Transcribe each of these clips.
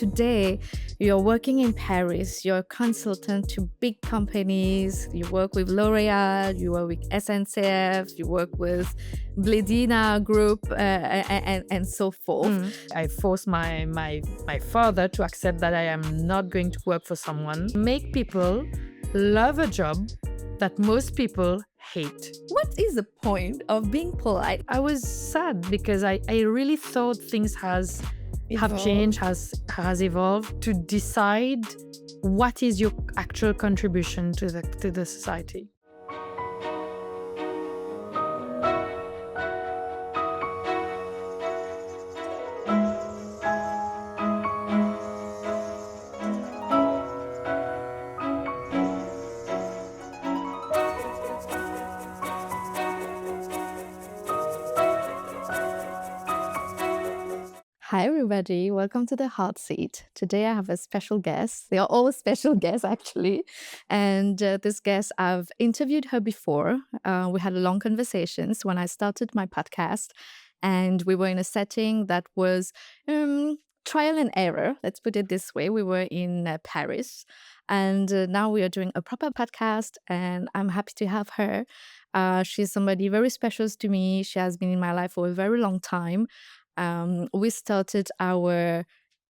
today you're working in Paris. You're a consultant to big companies. You work with L'Oreal, you work with SNCF, you work with Bledina Group, and so forth. I forced my father to accept that I am not going to work for someone. Make people love a job that most people hate. What is the point of being polite? I was sad because I really thought things have changed, has evolved to decide what is your actual contribution to the society. Hi, everybody. Welcome to the Hot Seat. Today I have a special guest. They are all special guests, actually. And this guest, I've interviewed her before. We had long conversations when I started my podcast. And we were in a setting that was trial and error. Let's put it this way. We were in Paris. And now we are doing a proper podcast. And I'm happy to have her. She's somebody very special to me. She has been in my life for a very long time. We started our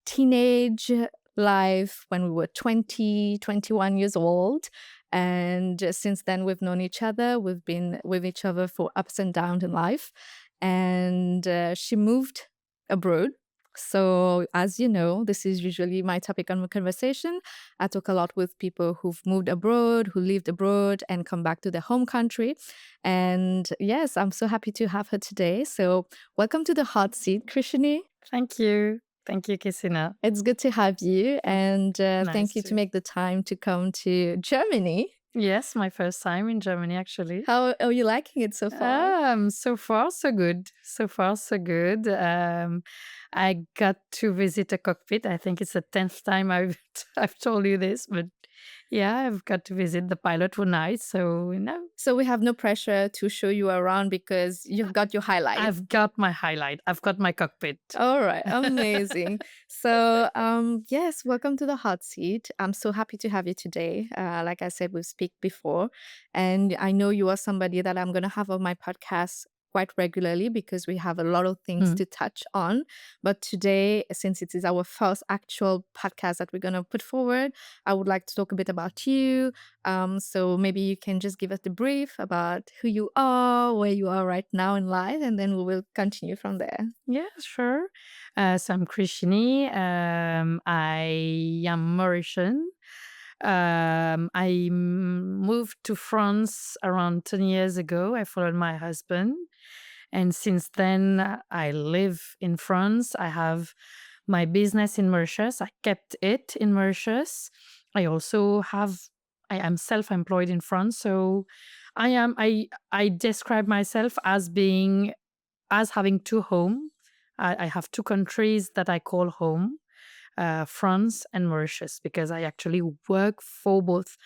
teenage life when we were 20, 21 years old. And since then, we've known each other. We've been with each other for ups and downs in life. And she moved abroad. So as you know, this is usually my topic on conversation. I talk a lot with people who've moved abroad, who lived abroad and come back to their home country. And yes, I'm so happy to have her today. So welcome to the Hot Seat, Krishini. Thank you. Thank you, Kisina. It's good to have you. And thank you to- to make the time to come to Germany. Yes, my first time in Germany, actually. How are you liking it so far? So far, so good. So far, so good. I got to visit a cockpit. I think it's the 10th time I've told you this, but yeah, I've got to visit. The pilot was nice, so So we have no pressure to show you around because you've got your highlight. I've got my highlight. I've got my cockpit. All right, amazing. So yes, welcome to the Hot Seat. I'm so happy to have you today. Like I said, we've speak before, and I know you are somebody that I'm going to have on my podcast quite regularly because we have a lot of things to touch on. But today, since it is our first actual podcast that we're going to put forward, I would like to talk a bit about you. So maybe you can just give us the brief about who you are, where you are right now in life, and then we will continue from there. Yeah, sure. So I'm Krishini. I am Mauritian. I moved to France around 10 years ago. I followed my husband. And since then, I live in France. I have my business in Mauritius. I kept it in Mauritius. I am self-employed in France. So I describe myself as having two homes. I have two countries that I call home. France and Mauritius, because I actually work for both,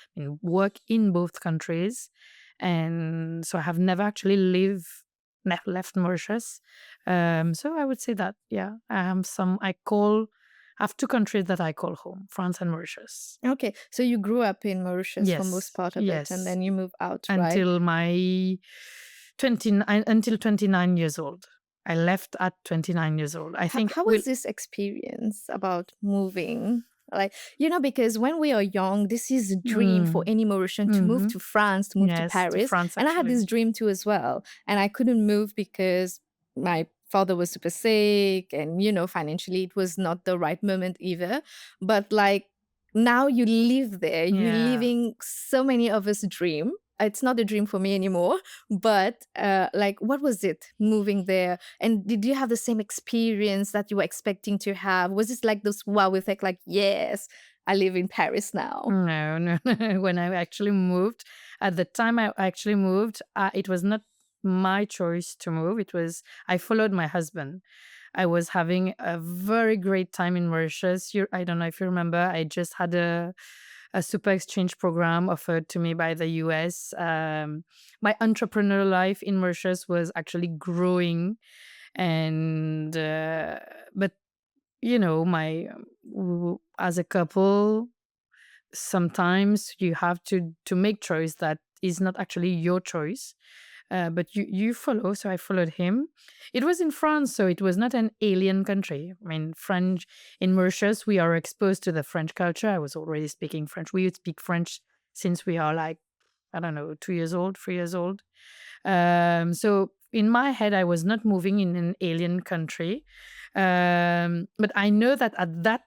work in both countries. And so I have never actually left Mauritius. So I would say that, yeah, I have two countries that I call home, France and Mauritius. Okay, so you grew up in Mauritius for Yes, most part of yes. it, and then you moved out, right? Until my 29 years old. I left at 29 years old. I think. How was this experience about moving? Like, because when we are young, this is a dream for any Mauritian to move to France, to move to Yes, to Paris. France, And I had actually. this dream too as well. And I couldn't move because my father was super sick and, financially it was not the right moment either. But like now you live there, you're Yeah. living so many of us dream. It's not a dream for me anymore, but like, what was it moving there? And did you have the same experience that you were expecting to have? Was it like this wow effect, like, yes, I live in Paris now? No. When I actually moved, at the time I actually moved, it was not my choice to move. I followed my husband. I was having a very great time in Mauritius. I don't know if you remember, I just had a super exchange program offered to me by the US. My entrepreneurial life in Mauritius was actually growing. But my as a couple, sometimes you have to make choice that is not actually your choice, but you follow. So I followed him. It was in France, so it was not an alien country. I mean, French in Mauritius, we are exposed to the French culture. I was already speaking French. We would speak French since we are like, I don't know, 2 years old, 3 years old. So in my head, I was not moving in an alien country. But I know that at that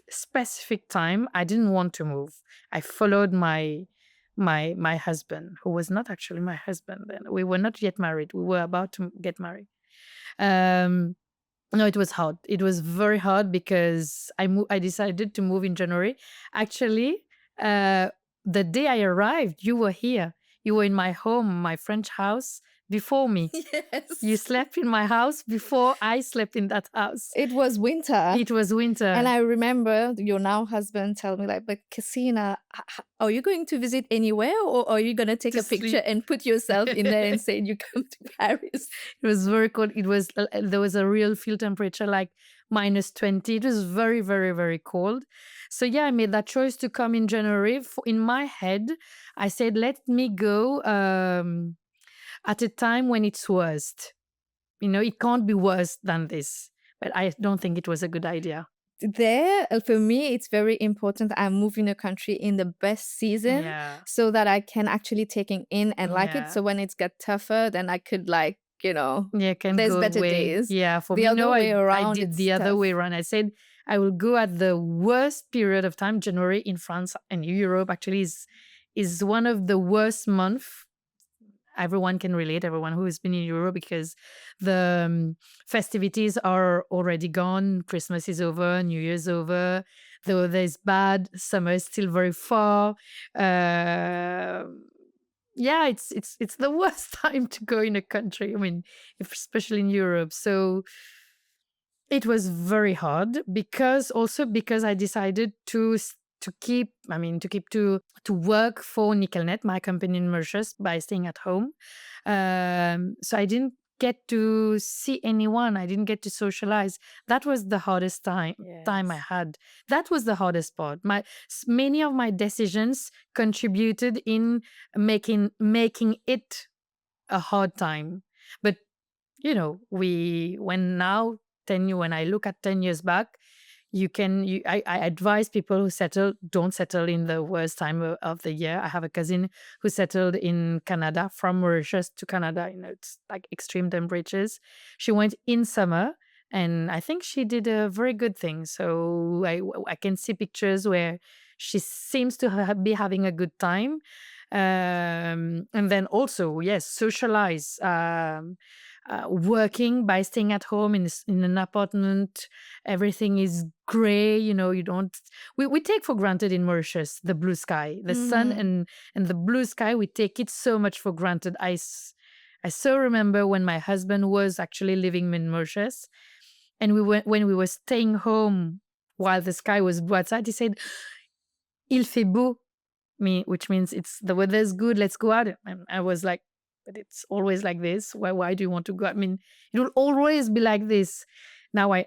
specific time, I didn't want to move. I followed my husband, who was not actually my husband then. We were not yet married. We were about to get married. Um, no, it was hard. It was very hard because I decided to move in January. Actually, uh, the day I arrived, you were here. You were in my home, my French house, before me. You Yes. slept in my house before I slept in that house. It was winter. It was winter. And I remember your now husband tell me like, but Cassina, are you going to visit anywhere, or are you going to take To a picture sleep. and put yourself in there and say you come to Paris? It was very cold. It was there was a real field temperature like -20. It was very, very, very cold. So yeah, I made that choice to come in January. In my head, I said, let me go at a time when it's worst. It can't be worse than this. But I don't think it was a good idea. There, for me, it's very important I move in a country in the best season Yeah. so that I can actually take it in and like it. Yeah. So when it's get tougher, then I could Yeah, can there's go better away. days. Yeah, for The me, other no, way I around, did it's the other tough. way around. I said I will go at the worst period of time. January in France and Europe actually is one of the worst months. Everyone can relate, everyone who has been in Europe, because the festivities are already gone. Christmas is over, New Year's over. Though there's bad, summer is still very far. Uh, yeah, it's the worst time to go in a country. I mean, especially in Europe. So it was very hard because I decided to keep, to work for Nickelnet, my company in Mauritius, by staying at home. So I didn't get to see anyone. I didn't get to socialize. That was the hardest time I Yes. had. That was the hardest part. Many of my decisions contributed in making it a hard time. But when I look at 10 years back, I advise people who settle, don't settle in the worst time of the year. I have a cousin who settled in Canada, from Mauritius to Canada. It's like extreme temperatures. She went in summer, and I think she did a very good thing. So I can see pictures where she seems to be having a good time. And then also, yes, socialize. Working by staying at home in an apartment, everything is gray. You don't. We take for granted in Mauritius the blue sky, the sun, Mhm. and the blue sky. We take it so much for granted. I so remember when my husband was actually living in Mauritius, and when we were staying home while the sky was blue outside. He said, "Il fait beau," which means the weather's good. Let's go out. And I was like, but it's always like this. Why do you want to go? I mean, it will always be like this. Now I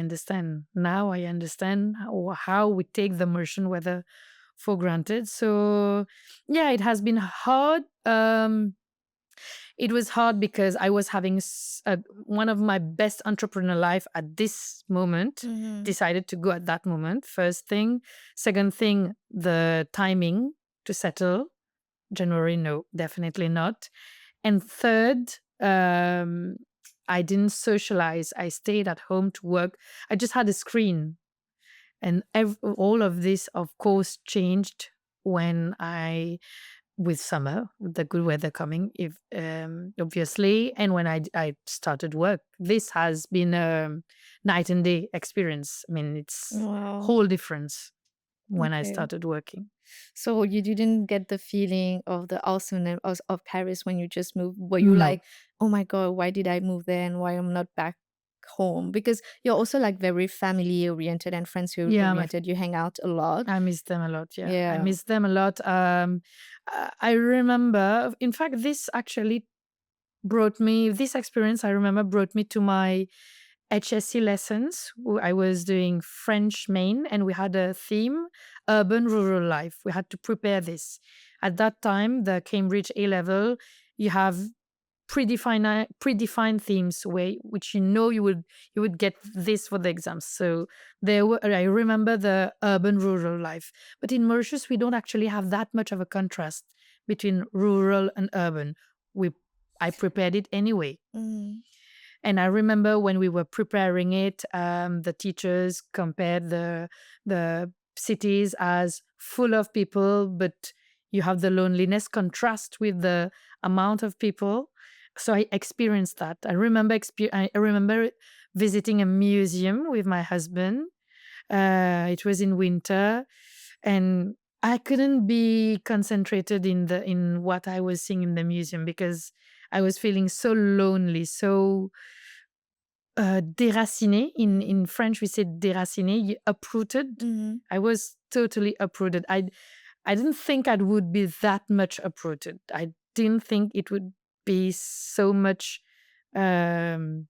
understand. Now I understand how we take the Mauritian weather for granted. So yeah, it has been hard. It was hard because I was having one of my best entrepreneur life at this moment. Mhm. Decided to go at that moment. First thing. Second thing, the timing to settle. January, no, definitely not. And third, I didn't socialize. I stayed at home to work. I just had a screen. And all of this, of course, changed when with summer, with the good weather coming, if obviously, and when I started work. This has been a night and day experience. I mean, it's Wow. whole difference when I Okay. started working. So you didn't get the feeling of the awesomeness of Paris when you just moved? Were you No. like, oh my God, why did I move there and why I'm not back home? Because you're also like very family oriented and friends Yeah, oriented. You hang out a lot. I miss them a lot. Yeah, I Yeah. miss them a lot. I remember, in fact, this experience, I remember, brought me to my HSC lessons. I was doing French main, and we had a theme, urban rural life. We had to prepare this. At that time, the Cambridge A level, you have predefined themes which you would get this for the exams. So there were I remember the urban rural life, but in Mauritius we don't actually have that much of a contrast between rural and urban. We I prepared it anyway. Mm. And I remember when we were preparing it, the teachers compared the cities as full of people, but you have the loneliness contrast with the amount of people. So I experienced that. I remember visiting a museum with my husband. It was in winter, and I couldn't be concentrated in what I was seeing in the museum because I was feeling so lonely, so déraciné. In French, we say déraciné, uprooted. Mhm. I was totally uprooted. I didn't think I would be that much uprooted. I didn't think it would be so much. Um,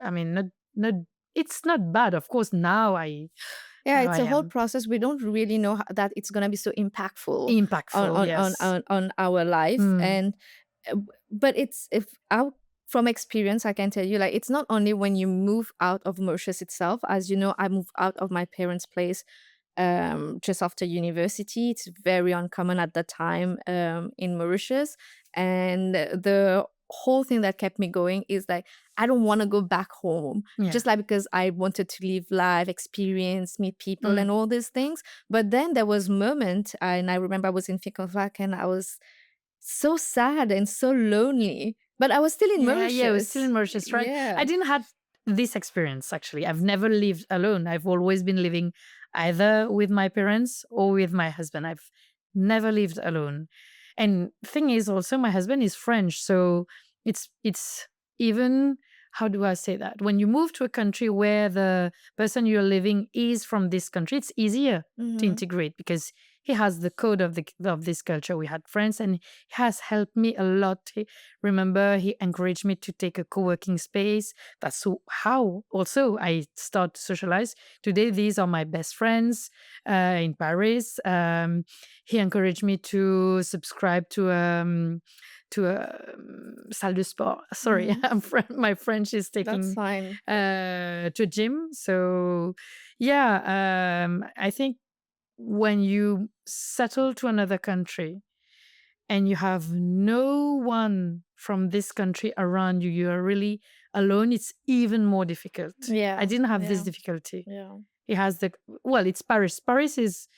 I mean, not. It's not bad, of course. Yeah, Now it's I a whole am process. We don't really know that it's gonna be so impactful impactful. Yes. on our life. Mm, And but it's if out from experience, I can tell you, like, it's not only when you move out of Mauritius itself. As you know, I moved out of my parents' place just after university. It's very uncommon at the time in Mauritius. And the whole thing that kept me going is like, I don't want to go back home, yeah. just like because I wanted to live life, experience, meet people, Mm. and all these things. But then there was moment, and I remember I was in Finkelvac and I was so sad and so lonely, but I was still in Yeah, yeah, we're still Mauritius. in Mauritius, right? Yeah. I didn't have this experience actually. I've never lived alone. I've always been living either with my parents or with my husband. I've never lived alone. And thing is also my husband is French, so it's even how do I say that? When you move to a country where the person you're living is from this country, it's easier to Hmm. integrate because he has the code of this culture. We had friends, and he has helped me a lot. Remember, he encouraged me to take a co-working space. That's how also I start to socialize. Today, these are my best friends in Paris. He encouraged me to subscribe to a salle de sport. Sorry, Hmm. my French is That's taking fine. to a gym. So yeah, I think when you settle to another country and you have no one from this country around you, you are really alone, it's even more difficult. I Yeah. didn't have this Yeah. difficulty. Yeah. It has it's Paris. Paris is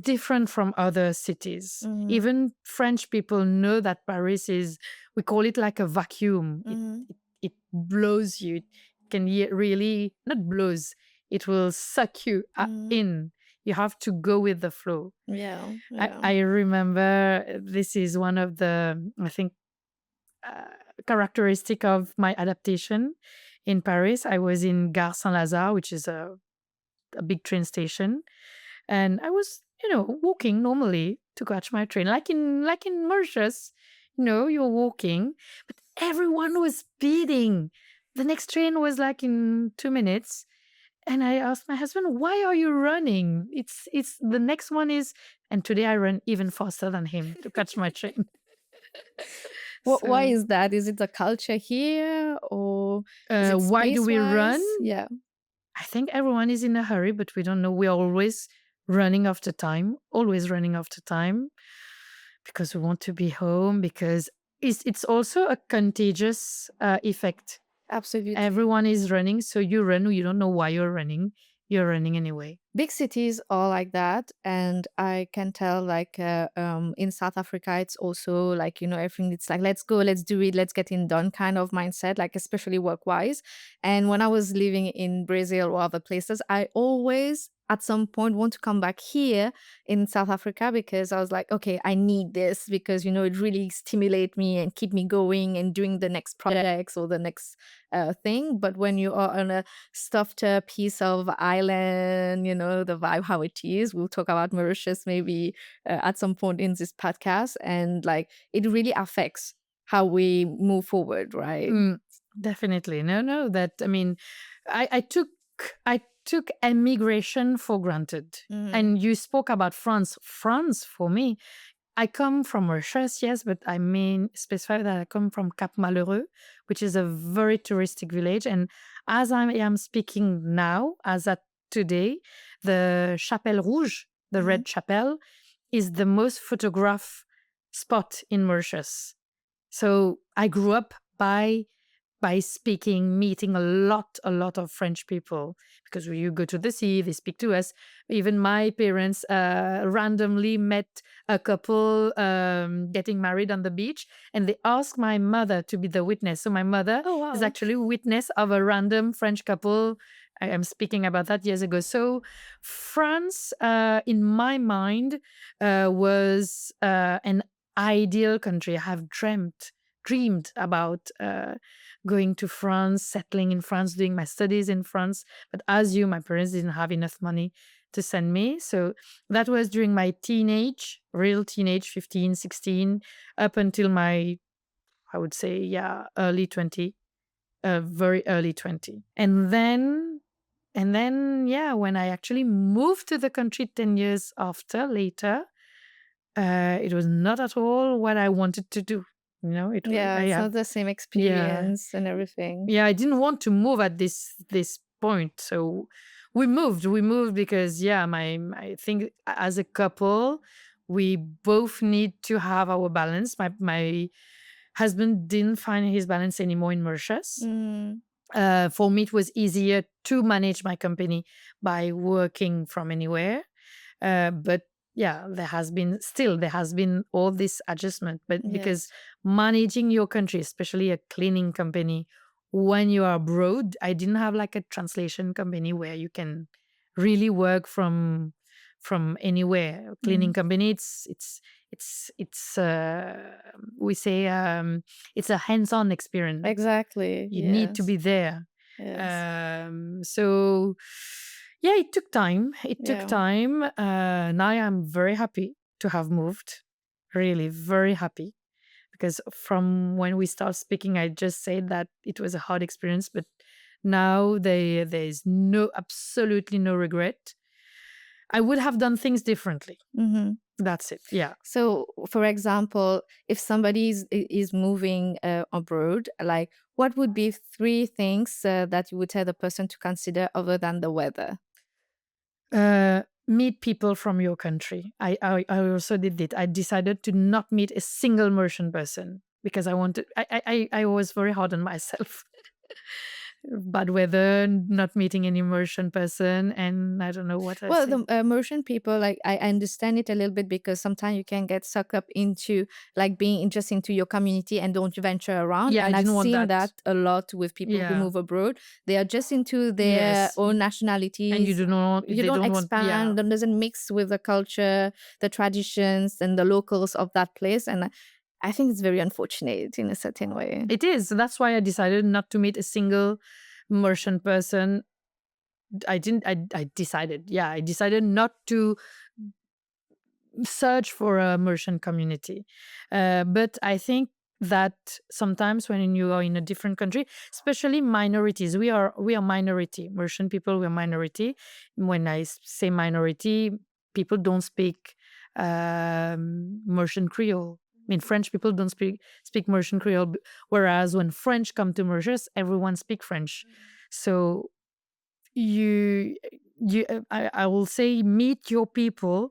different from other cities. Hmm. Even French people know that Paris is, we call it like a vacuum. Hmm. It blows you. It can really, not blows, it will suck you Hmm. in. You have to go with the flow. Yeah. I, Yeah. I remember this is one of the, I think, uh, characteristic of my adaptation in Paris. I was in Gare Saint-Lazare, which is a big train station, and I was, walking normally to catch my train, like in Mauritius. You're walking, but everyone was speeding. The next train was like in 2 minutes, and I asked my husband, "Why are you running? It's the next one is." And today I run even faster than him to catch my train. Why So, is that? Is it the culture here, or is it why do we run? space-wise? Yeah. I think everyone is in a hurry, but we don't know. We are always running after time, always running after time because we want to be home, because it's also a contagious effect. Absolutely. Everyone is running, so you run, you don't know why you're running anyway. Big cities are like that, and I can tell, like, in South Africa it's also like, everything, it's like, let's go, let's do it, let's get it done kind of mindset, like, especially work wise. And when I was living in Brazil or other places, I always at some point want to come back here in South Africa, because I was like, okay, I need this, because it really stimulate me and keep me going and doing the next projects or the next thing. But when you are on a stuffed piece of island, the vibe, how it is. We'll talk about Mauritius maybe at some point in this podcast. And like, it really affects how we move forward, right? Mm. Definitely. No. That I mean, I took emigration for granted. Mhm. And you spoke about France. France for me, I come from Mauritius, yes, but I mean specify that I come from Cap Malheureux, which is a very touristic village. And as I am speaking now, as at today, the Chapelle Rouge, the Mhm. Red Chapelle, is the most photographed spot in Mauritius. So I grew up by speaking, meeting a lot of French people because when you go to the sea, they speak to us. Even my parents randomly met a couple getting married on the beach, and they asked my mother to be the witness. So my mother Oh, is wow. actually witness of a random French couple. I am speaking about that years ago. So France, in my mind, was an ideal country. I have dreamed about going to France, settling in France, doing my studies in France. But as you, my parents didn't have enough money to send me. So that was during my real teenage, 15, 16, up until my, I would say, yeah, early 20, very early 20. And then, yeah, when I actually moved to the country 10 years later, it was not at all what I wanted to do. Yeah, I it's have, not the same yeah, experience and everything. yeah, I didn't want to move at this point. So we moved because, yeah, my I think as a couple we both need to have our balance. My husband didn't find his balance anymore in Mauritius. Mm. For me, it was easier to manage my company by working from anywhere. But yeah, there has been all this adjustment. But because Yes. managing your country, especially a cleaning company, when you are abroad, I didn't have like a translation company where you can really work from anywhere. A cleaning Mm. company, it's we say it's a hands-on experience. Exactly. You need to Yes. be there. Yes. So yeah, it took time. It took Yeah. time. Now I'm very happy to have moved. Really, very happy because from when we start speaking, I just said that it was a hard experience, but now there's absolutely no regret. I would have done things differently. Mhm. That's it. Yeah. So, for example, if somebody is moving abroad, like what would be three things that you would tell the person to consider other than the weather? Meet people from your country. I also did it. I decided to not meet a single Mauritian person because I wanted. I was very hard on myself. Bad weather, not meeting any Mauritian person, and I don't know what I Well, say. the Mauritian people, like I understand it a little bit because sometimes you can get sucked up into like being just into your community and don't venture around. Yeah, I And I've didn't want seen that. that a lot with people who Yeah. move abroad. They are just into their Yes. own And you nationalities. do not. You They don't don't want. Yeah. expand, and doesn't mix with the culture, the traditions, and the locals of that place. And I think it's very unfortunate in a certain way. It is. That's why I decided not to meet a single Mauritian person. I didn't. I decided. Yeah, I decided not to search for a Mauritian community. But I think that sometimes when you are in a different country, especially minorities, we are minority. Mauritian people, we are minority. When I say minority, people don't speak Mauritian Creole. I mean, French people don't speak Mauritian Creole, whereas when French come to Mauritius, everyone speak French. So you I will say meet your people,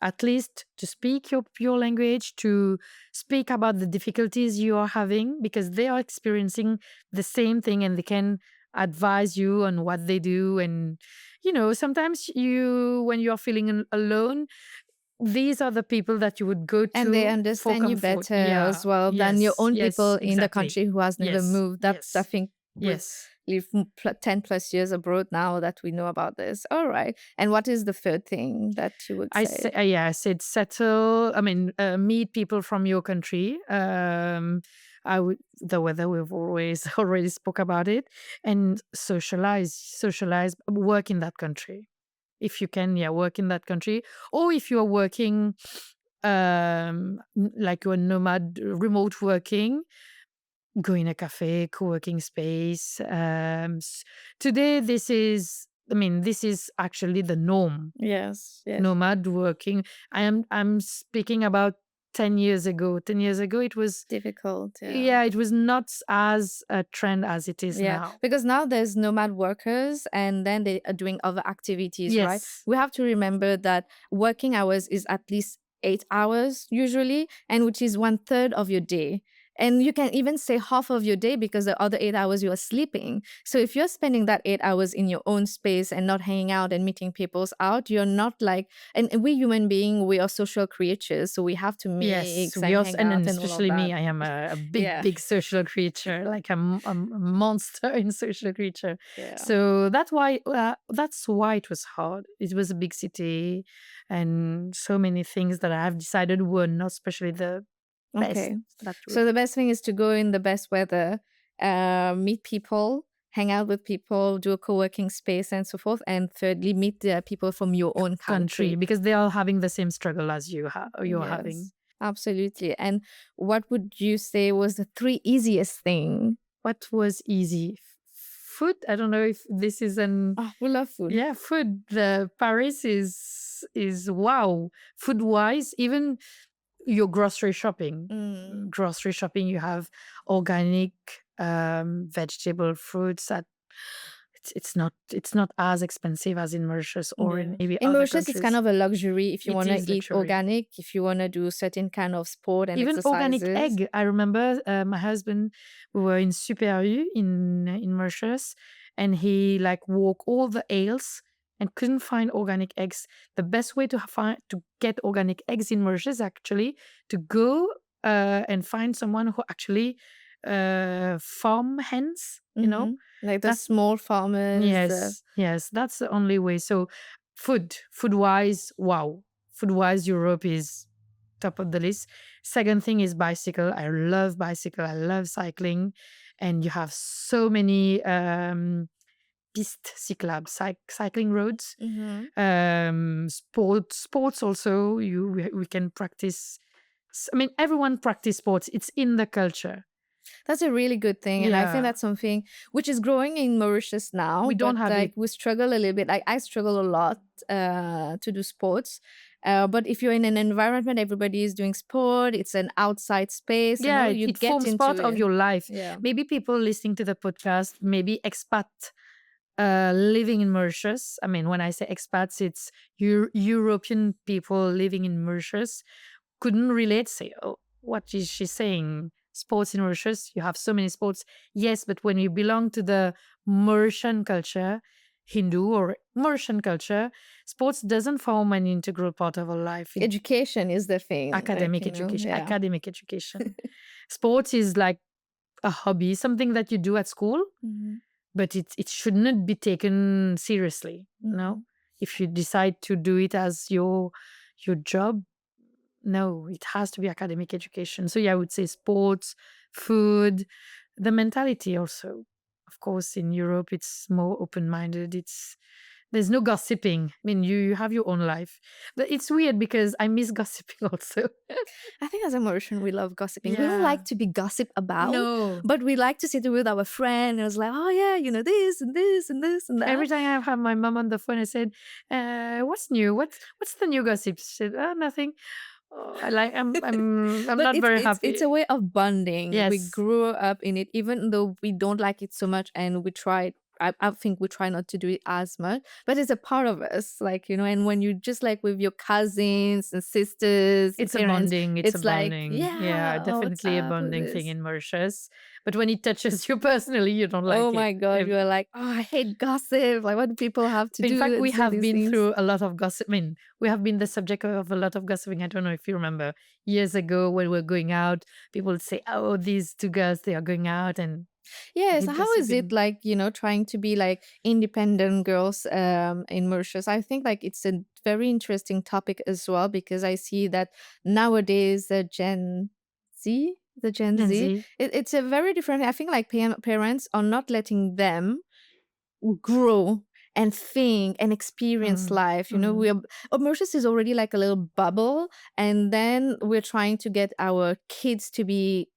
at least to speak your language, to speak about the difficulties you are having, because they are experiencing the same thing and they can advise you on what they do. And sometimes when you're feeling alone, these are the people that you would go And they to for understand you comfort. better Yeah. as well than your Yes. own Yes. people in the Exactly. country who has never Yes. moved. That's, I Yes. think, we've Yes. lived 10 plus years abroad now that we know about this. All right. And what is the third thing that you would say? Yeah, I said settle. I mean, meet people from your country. The weather, we've always already spoke about it, and socialize, work in that country if you can. Yeah, work in that country, or if you are working, like you're nomad, remote working. go in a cafe, co-working space. Today, this is actually the norm. Yes, yes. Nomad working. I'm speaking about 10 years ago. 10 years ago, it was, Difficult, yeah. yeah, it was not as a trend as it is Yeah, now. because now there's nomad workers and then they are doing other activities, right? Yes. We have to remember that working hours is at least 8 hours usually, and which is one third of your day. And you can even say half of your day because the other 8 hours you are sleeping. So if you're spending that 8 hours in your own space and not hanging out and meeting people's out, you're not like, and we human being, we are social creatures. So we have to Yes, mix we and also, hang and out and all of especially me, that. I am a big, Yeah. big social creature, like a monster in social creature. Yeah. So that's why it was hard. It was a big city, and so many things that I have decided were not especially the best. Okay. That So would, the best thing is to go in the best weather, meet people, hang out with people, do a co-working space and so forth. And thirdly, meet the people from your own country, country. because they are having the same struggle as you're having. Yes, absolutely. And what would you say was the three easiest thing? What was easy? Food. I don't know if this is an, Oh, we love food. yeah, food. Paris is wow. Food wise, even your grocery shopping. Mm. Grocery shopping, you have organic vegetable, fruits that it's not as expensive as in Mauritius or in Yeah. maybe In other Mauritius, it's kind countries. of a luxury if you It want to is eat luxury. organic, if you want to do certain kind of sport and Even organic exercises. egg. I remember my husband, we were in Super U in Mauritius, and he like walked all the aisles and couldn't find organic eggs. The best way to get organic eggs in Mauritius actually to go and find someone who actually farm hens. Mm-hmm. Like the That's small farmers. yes, that's the only way. So food wise, wow. Food wise, Europe is top of the list. Second thing is bicycle. I love bicycle. I love cycling, and you have so many piste cyclables, cycling roads. Mm-hmm. Sports also. We can practice. I mean, everyone practice sports. It's in the culture. That's a really good thing. And I think Yeah, that's something which is growing in Mauritius now, we don't but have like it. we struggle a little bit. Like I struggle a lot to do sports. But if you're in an environment, everybody is doing sport, it's an outside space, Yeah, you it get forms into part of it. your life. Yeah. Maybe people listening to the podcast, maybe expat living in Mauritius. I mean, when I say expats, it's European people living in Mauritius couldn't relate. Say, oh, what is she saying? Sports in Mauritius, you have so many sports. Yes, but when you belong to the Mauritian culture, Hindu or Mauritian culture, sports doesn't form an integral part of our life. Education is the thing. Like, yeah. Academic education. Sports is like a hobby, something that you do at school, Mhm. but it should not be taken seriously. No, if you decide to do it as your job, no, it has to be academic education. So yeah, I would say sports, food, the mentality also. Of course, in Europe, it's more open-minded. There's no gossiping. I mean, you have your own life. But it's weird because I miss gossiping also. I think as a Mauritian, we love gossiping. We don't Yeah. like to be gossiped about, No. but we like to sit with our friend and it was like, oh yeah, this and this and this and that. Every time I have my mom on the phone, I said, "What's new? What's the new gossip?" She said, "Oh, nothing." Oh, I'm But not very it's happy. a way of bonding. We Yes. grew up in it, even though we don't like it so much, and we tried. I think we try not to do it as much, but it's a part of us, like And when you just like with your cousins and sisters, and It's a parents, bonding. It's a it's like, bonding. Yeah, yeah, what's definitely a up with bonding thing this? in Mauritius. But when it touches you personally, you don't Oh like it. my god, you're like, oh, I hate gossip. Like, what do people have to In do fact, and we say have these been things? through a lot of gossip. I mean, we have been the subject of a lot of gossiping. I don't know if you remember years ago when we were going out, people would say, "Oh, these two girls, they are going out," and Yes, deep how is it gossiping. like, trying to be like independent girls in Mauritius? I think like it's a very interesting topic as well because I see that nowadays the Gen Gen Z, Z. it's a very different. I think like parents are not letting them grow and think and experience Mm, life. mm. Mauritius is already like a little bubble, and then we're trying to get our kids to be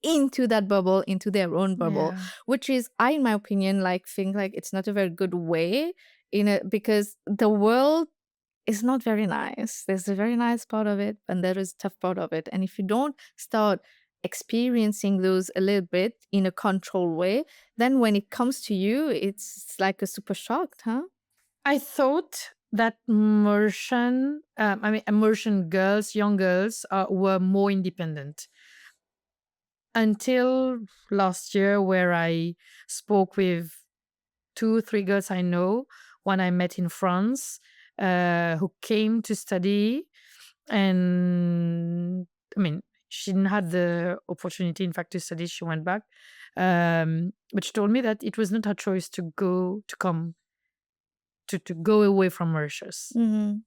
into that bubble, into their own bubble, Yeah. which is, I, in my opinion, like think like it's not a very good way in it, because the world is not very nice. There's a very nice part of it, and there is tough part of it. And if you don't start experiencing those a little bit in a controlled way, then when it comes to you, it's like a super shock, huh? I thought that Mauritian girls, young girls, were more independent until last year, where I spoke with 2, 3 girls I know, one I met in France, who came to study. And I mean, she didn't have the opportunity, in fact, to study. She went back. But she told me that it was not her choice to go away from Mauritius. Mm-hmm.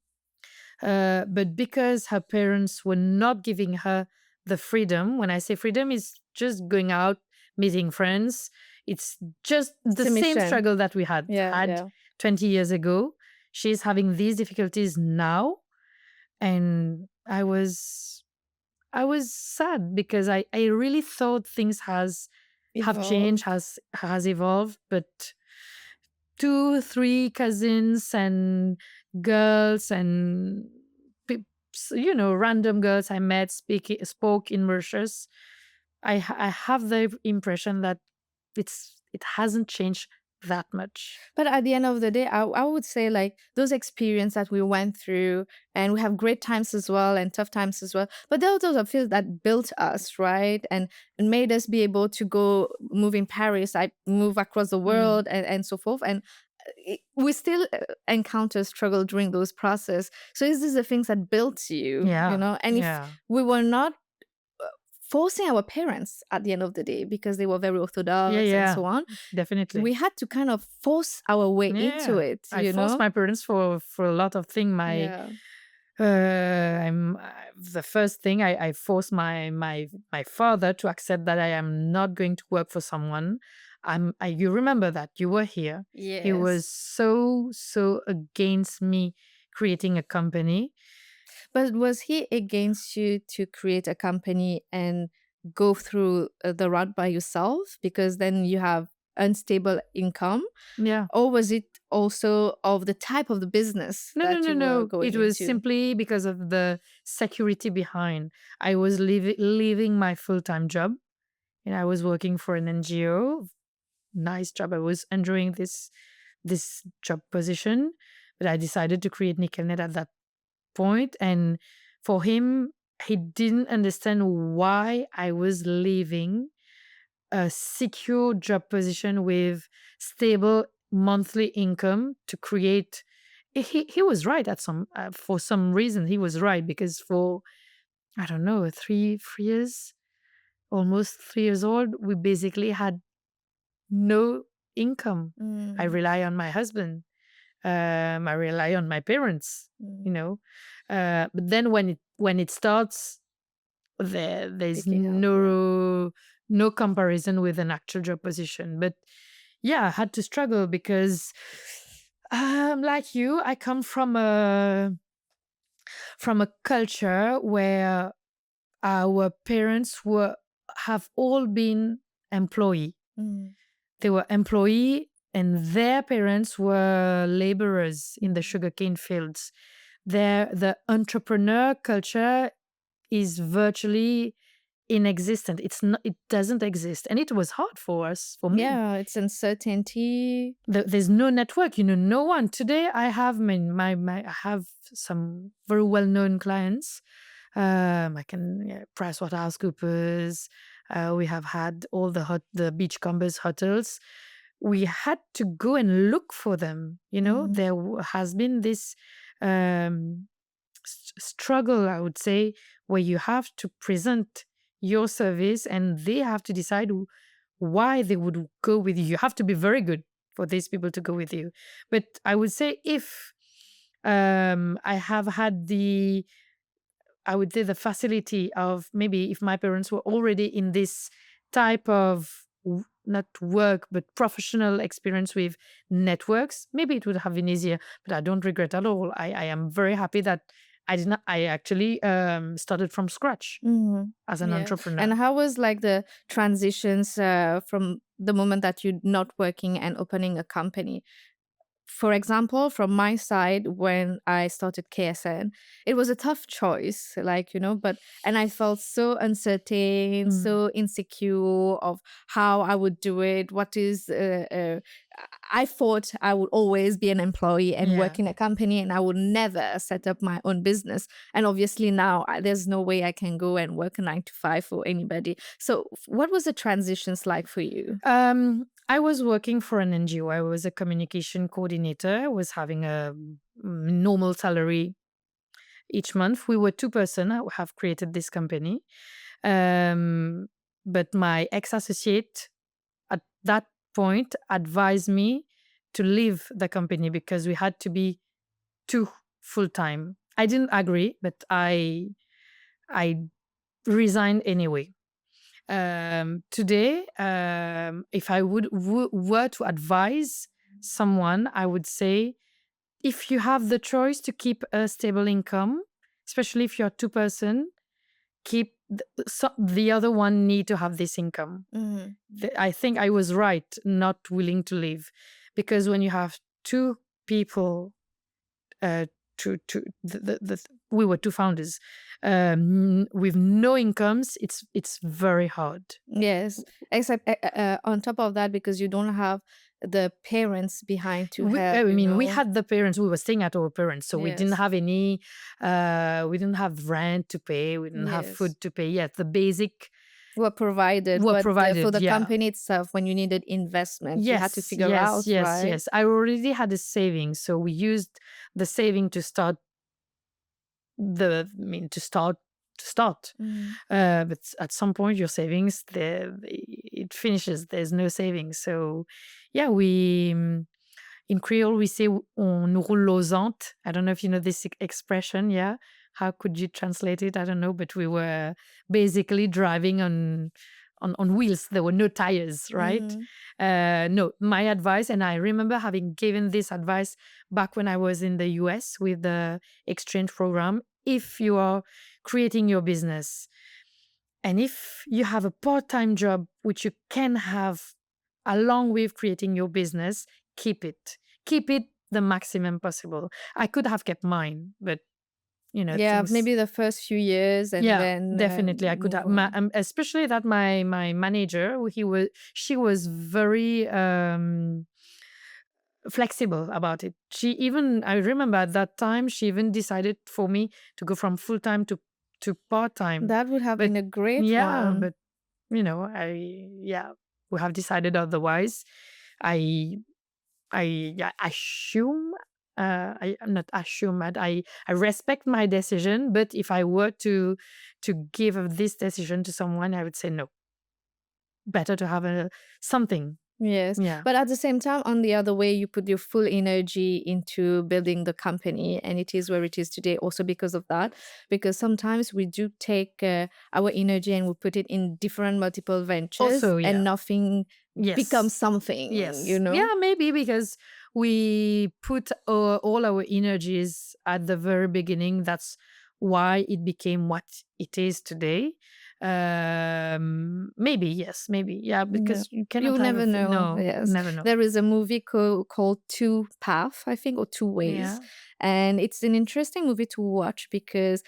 But because her parents were not giving her the freedom, when I say freedom, is just going out, meeting friends. It's just the a same mission. struggle that we had Yeah. 20 years ago. She's having these difficulties now. And I was sad, because I really thought things have changed, has evolved. But 2, 3 cousins and girls and random girls I met spoke in Mauritius. I have the impression that it hasn't changed that much. But at the end of the day, I would say like those experiences that we went through, and we have great times as well and tough times as well. But those are things that built us, right? And made us be able to go move in Paris, I move across the world, and so forth. And we still encounter struggle during those process. So this is the things that built you, Yeah, And if yeah, we were not forcing our parents at the end of the day, because they were very yeah, orthodox and yeah, so on, definitely. we had to kind of force our way into Yeah, it, I forced my parents for a lot of things. Yeah. The first thing, I forced my father to accept that I am not going to work for someone. You remember that you were here. He Yes. was so against me creating a company. But was he against you to create a company and go through the route by yourself, because then you have unstable income? Yeah. Or was it also of the type of the business No, no, that no, you were no. going It was into? simply because of the security behind. I was leaving my full-time job, and I was working for an NGO. Nice job. I was enjoying this job position, but I decided to create NickelNet at that point. And for him, he didn't understand why I was leaving a secure job position with stable monthly income to create. He was right at for some reason. He was right, because for, I don't know, 3 years, almost 3 years old, we basically had no income. I Mm, rely on my husband. I rely on my parents. You mm, know, but then when it starts, there's picking up, yeah. no comparison with an actual job position. But yeah, I had to struggle because, like you, I come from a culture where our parents have all been employee. Mm, They were employee, and their parents were laborers in the sugarcane fields. The entrepreneur culture is virtually inexistent. It doesn't exist, and it was hard for us, for me. yeah, it's uncertainty. There's no network, no one. Today I have I have some very well-known clients. I can, yeah, PricewaterhouseCoopers. We have had all the beachcombers hotels. We had to go and look for them. Mhm. There has been this um, struggle, I would say, where you have to present your service, and they have to decide why they would go with you. You have to be very good for these people to go with you. But I would say, if I have had I would say, the facility of, maybe if my parents were already in this type of not work but professional experience with networks, maybe it would have been easier. But I don't regret at all. I am very happy that I did not. I actually started from scratch Mhm. as an Yeah. And entrepreneur. how was like the transitions from the moment that you're not working and opening a company? For example, from my side, when I started KSN, it was a tough choice, like, but, and I felt so uncertain, Mm. so insecure of how I would do it. I thought I would always be an employee and Yeah. work in a company, and I would never set up my own business. And obviously now there's no way I can go and work a 9 to 5 for anybody. So, what was the transitions like for you? I was working for an NGO. I was a communication coordinator. I was having a normal salary each month. We were two person who have created this company. Um, but my ex associate at that point advised me to leave the company because we had to be two full time. I didn't agree, but I resigned anyway. Today, if I were to advise someone, I would say if you have the choice to keep a stable income, especially if you're two person, keep the other one need to have this income. Mhm. I think I was right not willing to leave, because when you have two people, uh, we were two founders with no incomes. It's very hard. Yes, except on top of that, because you don't have the parents behind to I help, mean, we had the parents. We were staying at our parents, so we didn't Yes, have any. We didn't have rent to pay. We didn't have yes, food to pay. Yes, the basic were provided, were but for provided. the Yeah. company itself, when you needed investment, you had to Yes. figure Yes. out, Yes. right? Yes. I already had a saving, so we used the saving to start to start. Mhm. But at some point, your savings it finishes. There's no savings. So, yeah, in Creole, we say on nous roule aux antes. I don't know if you know this expression. Yeah. How could you translate it? I don't know. But we were basically driving on wheels. There were no tires, right? Mhm. No, my advice, and I remember having given this advice back when I was in the US with the exchange program. If you are creating your business, and if you have a part time job, which you can have along with creating your business, keep it. Keep it the maximum possible. I could have kept mine, but Yeah, things. maybe the first few years and Yeah, then definitely. I could move have, on. especially that my manager, she was very flexible about it. I remember at that time, she even decided for me to go from full time to part time. That would have But been a great yeah, one. but yeah, we have decided otherwise. I I assume. I'm not assume. But I respect my decision. But if I were to give this decision to someone, I would say no. Better to have something. Yes, Yeah. but at the same time, on the other way, you put your full energy into building the company, and it is where it is today. Also because of that, because sometimes we do take our energy and we put it in different multiple ventures, Also, and yeah. nothing becomes Yes. something. Yes. Yeah, maybe because we put all our energies at the very beginning. That's why it became what it is today. Maybe, yes, maybe. Yeah, Yeah. because you You cannot have never know. no, Yes. never know. There is a movie called Two Path, I think, or Two Ways. Yeah. And it's an interesting movie to watch because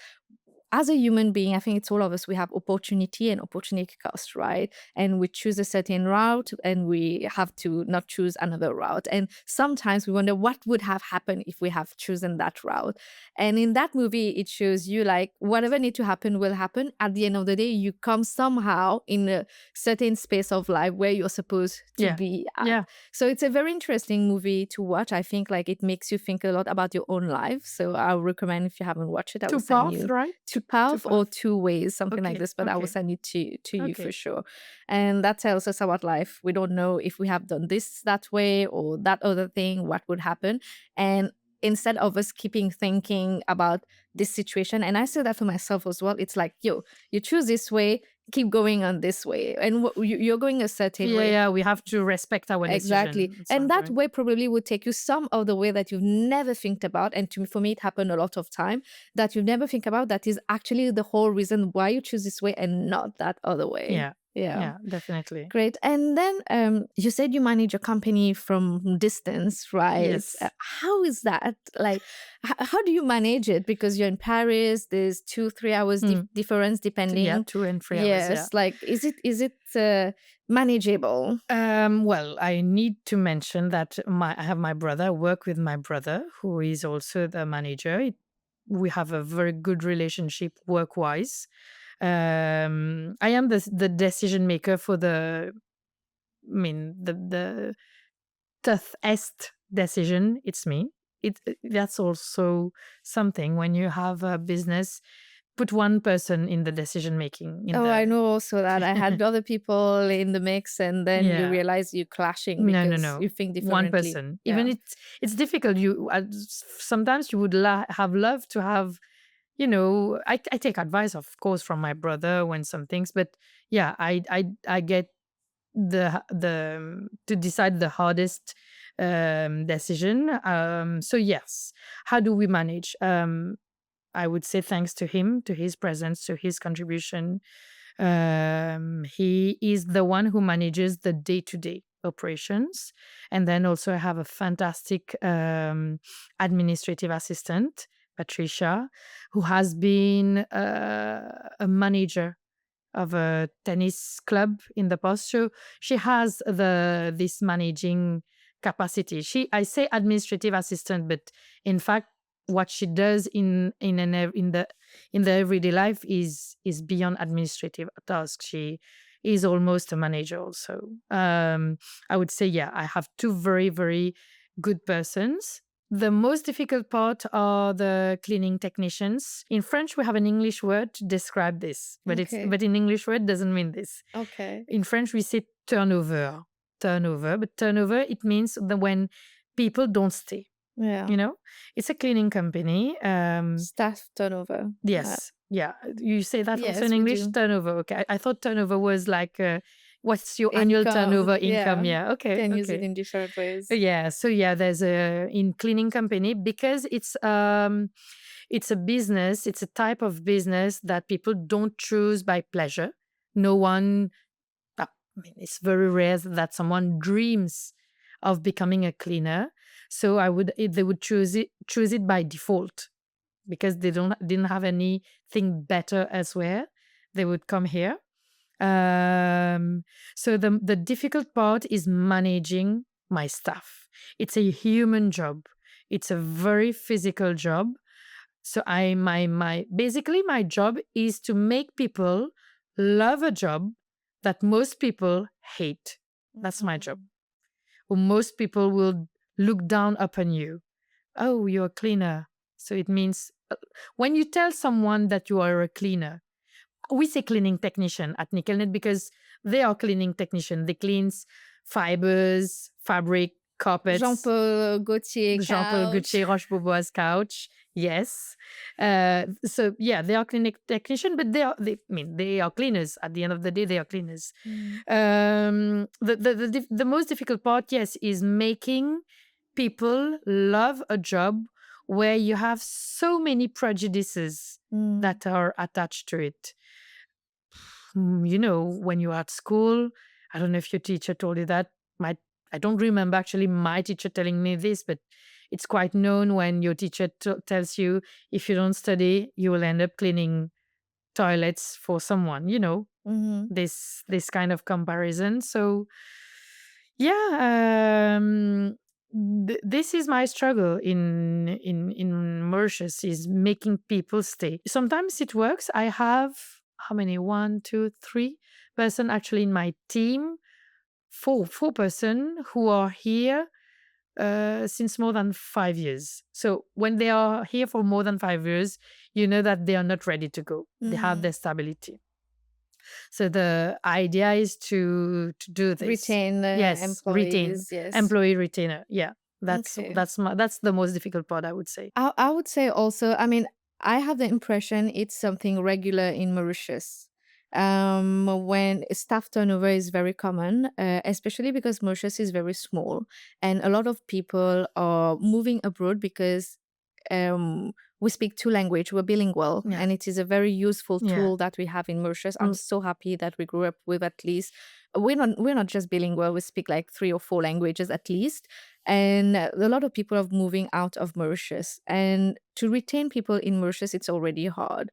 as a human being, I think it's all of us, we have opportunity and opportunity cost, right? And we choose a certain route and we have to not choose another route. And sometimes we wonder what would have happened if we have chosen that route. And in that movie, it shows you like whatever need to happen will happen. At the end of the day, you come somehow in a certain space of life where you're supposed to Yeah. be at. Yeah. So it's a very interesting movie to watch. I think like it makes you think a lot about your own life. So I would recommend if you haven't watched it, I will Two send paths, you right? Two Two Path or paths. Two Ways, something like Okay. this, but I will Okay. send it to you for Okay. sure. And that tells us about life. We don't know if we have done this that way or that other thing, what would happen. And instead of us keeping thinking about this situation, and I say that for myself as well, it's like, yo, you choose this way, keep going on this way, and you're going a certain Yeah, way. yeah, we have to respect our Exactly. decision at And some that point. way probably would take you some of the way that you've never think about. And for me, it happened a lot of time that you never think about. That is actually the whole reason why you choose this way and not that other way. Yeah, Yeah. yeah, definitely. Great. And then you said you manage your company from distance, right? Yes. How is that? Like, how do you manage it? Because you're in Paris, there's 2-3 hours Mm. difference Yeah, depending. 2 and 3 hours. Yeah. Yes. Like, is it manageable? Well, I need to mention that I have my brother. I work with my brother, who is also the manager. We have a very good relationship work-wise. I am the decision maker for the toughest decision. It's me. That's also something when you have a business. Put one person in the decision making in Oh, I the know also that I had other people in the mix, and then you yeah. realize you're clashing No, no, because no. you think One differently. person. Even Yeah. it's difficult. Sometimes you would have loved to have. I take advice, of course, from my brother when some things, but yeah, I get to decide the hardest decision. So yes, how do we manage? I would say thanks to him, to his presence, to his contribution. He is the one who manages the day-to-day operations. And then also I have a fantastic administrative assistant, Patricia, who has been a manager of a tennis club in the past. So she has this managing capacity. I say administrative assistant, but in fact, what she does in the everyday life is beyond administrative tasks. She is almost a manager also. I would say, yeah, I have two very, very good persons. The most difficult part are the cleaning technicians. In French, we have an English word to describe this, Okay. but in English word doesn't mean this. Okay. In French, we say turnover, but turnover, it means when people don't stay. Yeah. It's a cleaning company. Staff turnover. Yes, yeah. You say that also in Yes, we English, do. turnover. Okay, I thought turnover was like what's your annual Income. turnover income? Yeah. Yeah. Okay. Can use it Okay. in different ways. Yeah, so yeah, there's in cleaning company because it's a business, it's a type of business that people don't choose by pleasure. No one, I mean, it's very rare that someone dreams of becoming a cleaner. So they would choose it by default because they didn't have anything better elsewhere. They would come here. So the difficult part is managing my staff. It's a human job. It's a very physical job. So basically my job is to make people love a job that most people hate. That's my job. Or most people will look down upon you. Oh, you're a cleaner. So it means when you tell someone that you are a cleaner, we say cleaning technician at Nickelnet because they are cleaning technician. They cleans fibers, fabric, carpets. Jean-Paul Gaultier Jean-Paul couch. Gaultier Roche-Beaubois couch. Yes. So yeah, they are cleaning technician, but they are cleaners. At the end of the day, they are cleaners. The most difficult part, yes, is making people love a job where you have so many prejudices that are attached to it. When you're at school, I don't know if your teacher told you that. I don't remember actually my teacher telling me this, but it's quite known when your teacher tells you if you don't study, you will end up cleaning toilets for someone. This kind of comparison. So yeah, this is my struggle in Mauritius, is making people stay. Sometimes it works. I have how many? 1, 2, 3 person actually in my team. Four person who are here since more than 5 years. So when they are here for more than 5 years, you know that they are not ready to go. They have their stability. So the idea is to do this. Retain Yes, retain. employees. Yes. Employee retainer. Yeah. Okay. That's the most difficult part, I would say. I would say also, I mean, I have the impression it's something regular in Mauritius. when staff turnover is very common, especially because Mauritius is very small, and a lot of people are moving abroad because we speak two language, we're bilingual, Yeah. and it is a very useful Yeah. tool that we have in Mauritius. I'm Mm. so happy that we grew up with at least we're not just bilingual, we speak like 3 or 4 languages at least. And a lot of people are moving out of Mauritius. And to retain people in Mauritius, it's already hard.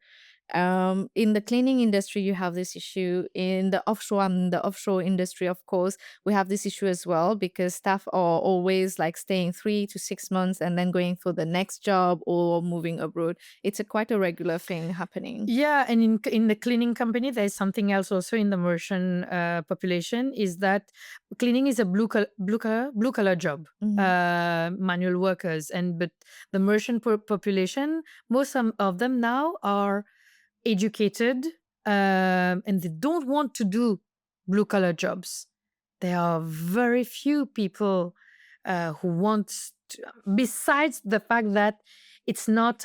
In the cleaning industry, you have this issue. In the offshore industry, of course, we have this issue as well because staff are always like staying 3 to 6 months and then going for the next job or moving abroad. It's a quite a regular thing happening. Yeah, and in the cleaning company, there's something else also in the Mauritian population is that cleaning is a blue collar job, Mhm. manual workers, and but the Mauritian population, most of them now are educated, and they don't want to do blue collar jobs. There are very few people who want to, besides the fact that it's not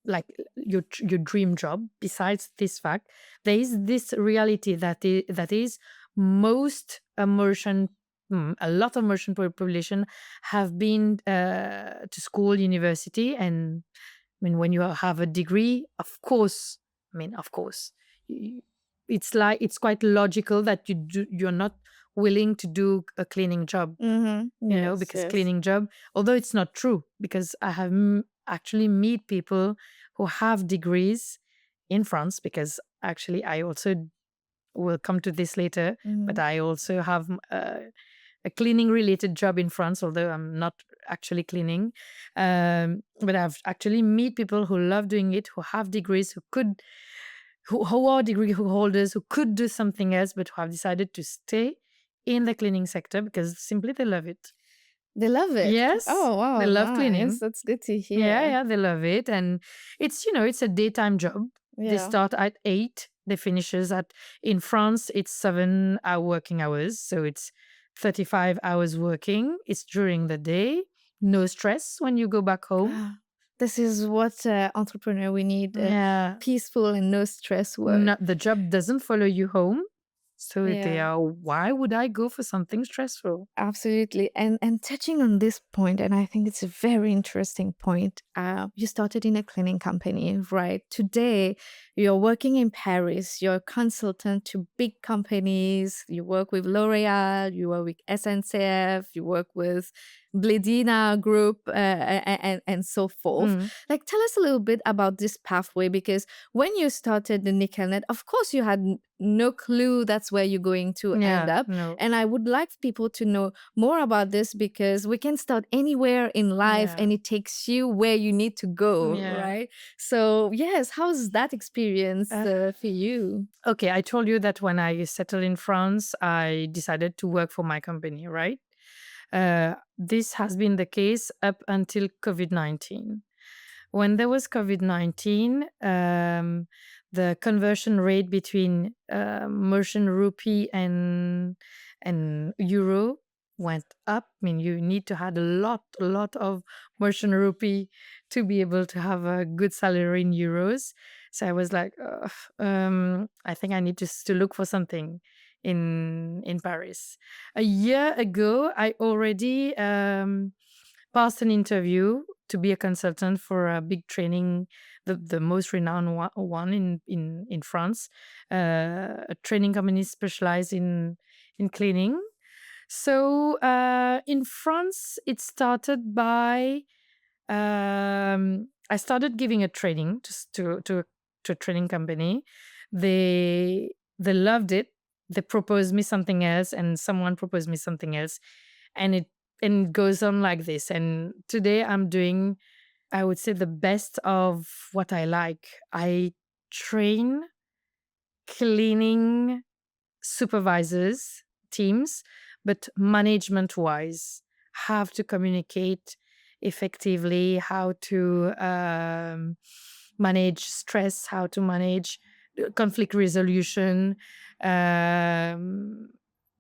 like your dream job. Besides this fact, there is this reality that is most Mauritian. A lot of Mauritian population have been to school, university, and I mean, when you have a degree, of course, y- it's quite logical that you're not willing to do a cleaning job, Mhm. Yes, because yes. cleaning job, although it's not true, because I have actually meet people who have degrees in France, because actually I also will come to this later, but Mhm. I also have a cleaning related job in France, although I'm not actually cleaning. But I've actually meet people who love doing it, who have degrees, who are degree holders, who could do something else, but who have decided to stay in the cleaning sector because simply they love it. They love it. Yes, Oh, they wow, love nice. cleaning. That's good to Yeah, hear. yeah, they love it, and it's a daytime job. They Yeah. start at 8, they finishes at in France it's 7-hour working hours, so it's 35 hours working. It's during the day, no stress when you go back home. Ah, this is what entrepreneur we need, Yeah, peaceful and no stress work. not the job doesn't follow you home, so they Yeah. are, why would I go for something stressful? Absolutely. And touching on this point, and I think it's a very interesting point. You started in a cleaning company, right? Today, you're working in Paris. You're a consultant to big companies. You work with L'Oreal. You work with SNCF. You work with Bledina Group, and so forth. Mm, Like, tell us a little bit about this pathway because when you started the NickelNet, of course, you had no clue that's where you're going to end yeah, up. no, And I would like people to know more about this because we can start anywhere in life yeah, and it takes you where you need to go, yeah. right? So, yes, how's that experience Uh, for you? Okay, I told you that when I settled in France, I decided to work for my company, right? This has been the case up until COVID-19. When there was COVID-19, the conversion rate between Mauritian rupee and euro went up. I mean, you need to have a lot of Mauritian rupee to be able to have a good salary in euros. So I was like, "Ugh, I think I need to look for something in Paris." A year ago, I already passed an interview to be a consultant for a big training, the most renowned one in France, a training company specialized in cleaning. So in France, it started by I started giving a training to a training company. They loved it. They proposed me something else, and someone proposed me something else, and it goes on like this. And today I'm doing, I would say, the best of what I like. I train cleaning supervisors, teams, but management wise, have to communicate effectively, how to manage stress, how to manage conflict resolution. Um,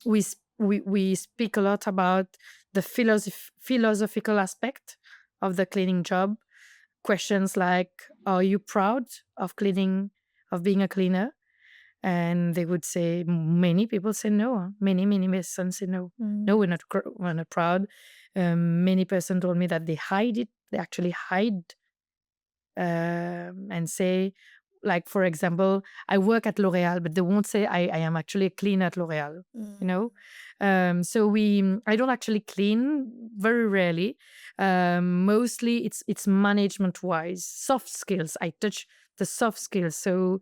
we speak a lot about the philosophical aspect of the cleaning job. Questions like, are you proud of cleaning? of being a cleaner? And they would say, many people say no. Many persons say no. No, Mm. we're not proud. Many person told me that they hide it. They actually hide and say, like, for example, I work at L'Oréal, but they won't say I am actually a cleaner at L'Oréal. You Mm. know, so I don't actually clean very rarely. Mostly it's management wise, soft skills. I touch the soft skills. So,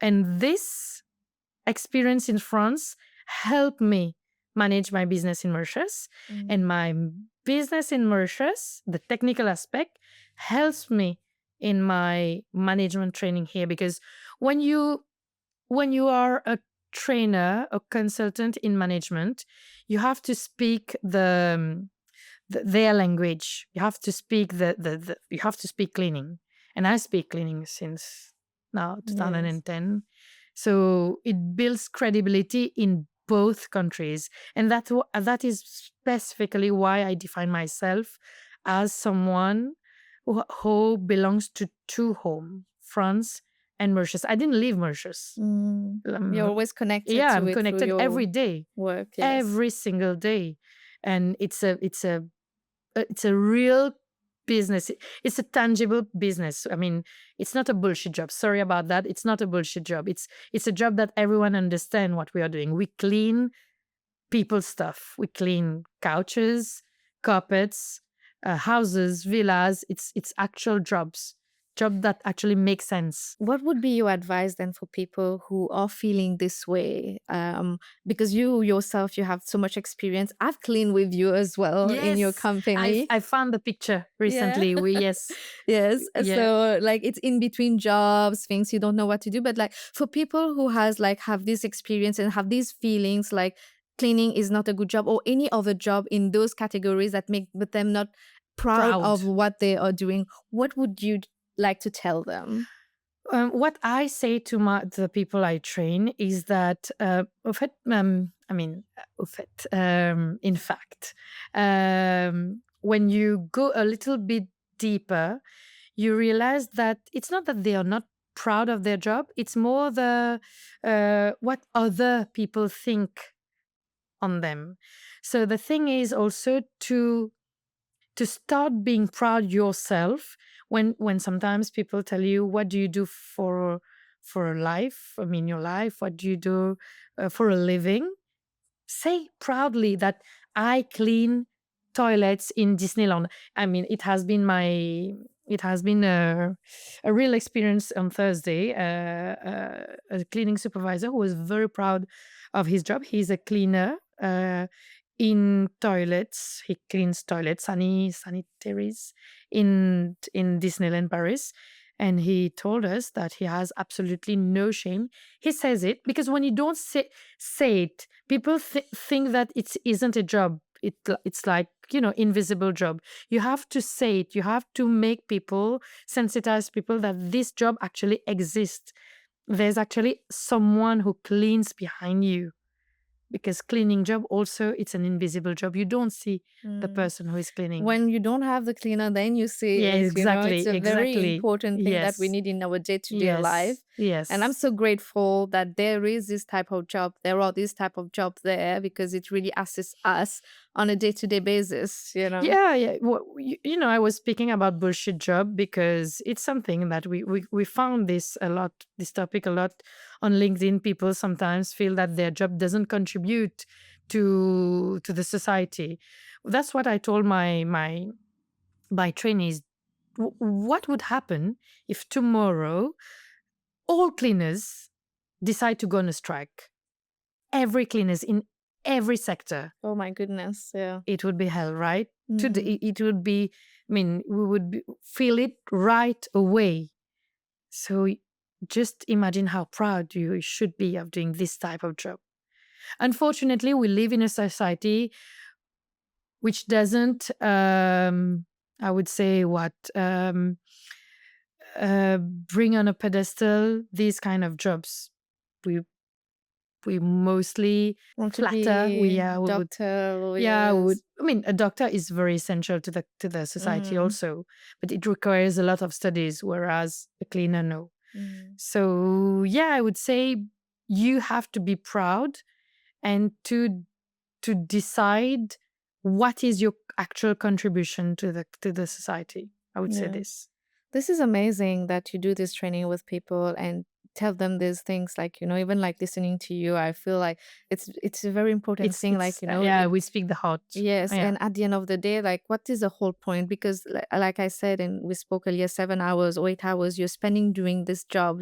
and this experience in France helped me manage my business in Mauritius. And Mm. my business in Mauritius, the technical aspect, helps me in my management training here. Because when you are a trainer, a consultant in management, you have to speak their language. You have to speak you have to speak cleaning. And I speak cleaning since now Yes. 2010. So it builds credibility in both countries. And that is specifically why I define myself as someone who belongs to two home, France and Mauritius. I didn't leave Mauritius. Mm. You're Um, always connected yeah, to I'm it through connected every your day, work. Yes. every single day. And it's a real business. It's a tangible business. I mean, it's not a bullshit job. Sorry about that. It's not a bullshit job. It's a job that everyone understands what we are doing. We clean people's stuff. We clean couches, carpets, houses, villas. It's actual job that actually make sense. What would be your advice then for people who are feeling this way? Because you yourself, you have so much experience. I've cleaned with you as well in your Yes, company. I found the picture Yeah. recently. We yes, Yes. yeah, So like it's in between jobs, things you don't know what to do. But like for people who have this experience and have these feelings like cleaning is not a good job or any other job in those categories that make them not proud proud. of what they are doing, what would you like to tell them? What I say to the people I train is that, au fait, I mean, au fait, in fact, when you go a little bit deeper, you realize that it's not that they are not proud of their job. It's more what other people think on them. So the thing is also to start being proud yourself when sometimes people tell you, what do you do for a life, I mean your life, what do you do for a living? Say proudly that I clean toilets in Disneyland. I mean, it has been a real experience on Thursday. A cleaning supervisor who was very proud of his job. He's a cleaner in toilets. He cleans toilets, sanitaries in Disneyland Paris. And he told us that he has absolutely no shame. He says it because when you don't say it, people think that it isn't a job. It's like, invisible job. You have to say it. You have to make people, sensitize people that this job actually exists. There's actually someone who cleans behind you, because cleaning job also, it's an invisible job. You don't see the Mm. person who is cleaning. When you don't have the cleaner, then you see Yeah, it. It's exactly, a very exactly. important thing that we Yes, need in our day-to-day life. yes, And I'm yes. so grateful that there is this type of job. There are this type of job there because it really assists us on a day-to-day basis. Yeah, yeah. Well, I was speaking about bullshit job because it's something that we found this topic a lot on LinkedIn. People sometimes feel that their job doesn't contribute to the society. That's what I told my trainees. What would happen if tomorrow all cleaners decide to go on a strike? Every cleaners in every sector. Oh my goodness. Yeah. It would be hell, right? Mm. It would be, I mean, we would feel it right away. So just imagine how proud you should be of doing this type of job. Unfortunately, we live in a society which doesn't, I would say, bring on a pedestal these kind of jobs. We we mostly Want to flatter. We be yeah, we would doctor, yeah, we would. lawyers. I mean, a doctor is very essential to the society Mm. also, but it requires a lot of studies, whereas a cleaner no. So yeah, I would say you have to be proud and to decide what is your actual contribution to the society. I would say Yeah. this. This is amazing that you do this training with people and tell them these things, like, even like listening to you, I feel like it's a very important thing, like, It's yeah, we speak the heart. yes, Yeah. and at the end of the day, like, what is the whole point? Because, like I said, and we spoke earlier, 7 hours or 8 hours you're spending doing this job,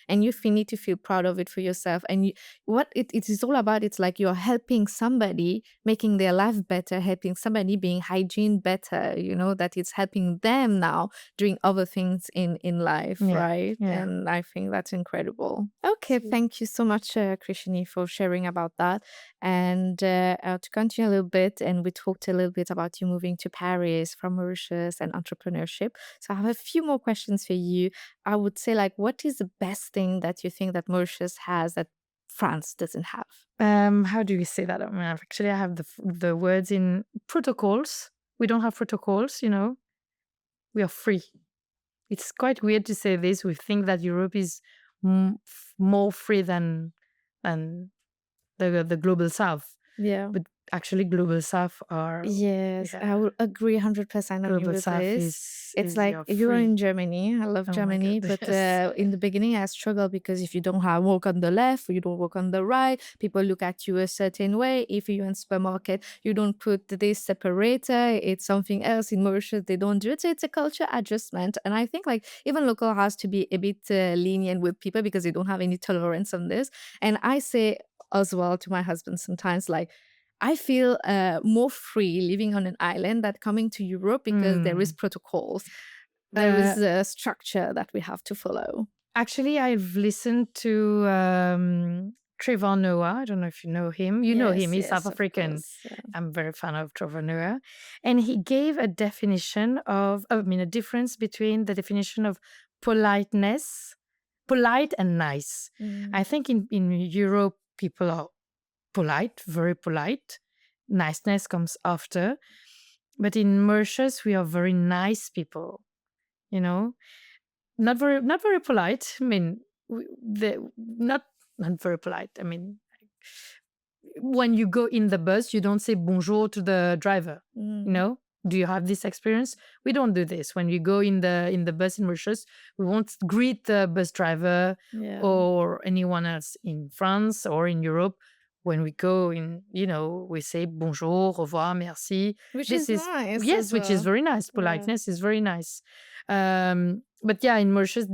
and you need to feel proud of it for yourself. And what it is all about, it's like you're helping somebody, making their life better, helping somebody being hygiene better. That it's helping them now doing other things in life, Yeah. right? Yeah. And I think that's incredible. Okay, thank you so much, Krishini, for sharing about that. And to continue a little bit, and we talked a little bit about you moving to Paris from Mauritius and entrepreneurship. So I have a few more questions for you. I would say, like, what is the best thing that you think that Mauritius has that France doesn't have? How do we say that? I mean, actually, I have the words in protocols. We don't have protocols, We are free. It's quite weird to say this. We think that Europe is more free than the global south. Yeah. But actually, global south are, Yes, I yeah, will agree 100% on you global with south this. It's is like you're you are in free. Germany. I love Oh my God, Germany, but yes. in the beginning, I struggled because if you don't have walk on the left or you don't walk on the right, people look at you a certain way. If you're in supermarket, you don't put this separator. It's something else. In Mauritius, they don't do it. So it's a culture adjustment, and I think like even local has to be a bit lenient with people because they don't have any tolerance on this. And I say as well to my husband sometimes, like, I feel more free living on an island than coming to Europe because there is protocols. There is a structure that we have to follow. Actually, I've listened to Trevor Noah. I don't know if you know him. You know him. Yes, He's South yes, of African. course. I'm a very fan of Trevor Noah. And he gave a definition a difference between the definition of politeness, polite and nice. I think in Europe, people are polite, very polite. Niceness comes after. But in Mauritius, we are very nice people, you know? Not very polite. I mean, not very polite. I mean, when you go in the bus, you don't say bonjour to the driver. Do you have this experience? We don't do this. When you go in the bus in Mauritius, we won't greet the bus driver Yeah. or anyone else in France or in Europe. When we go in, we say bonjour, au revoir, merci. Which This is is nice yes, as which is well. very nice. Yeah. Politeness is very nice. But yeah, in Mauritius,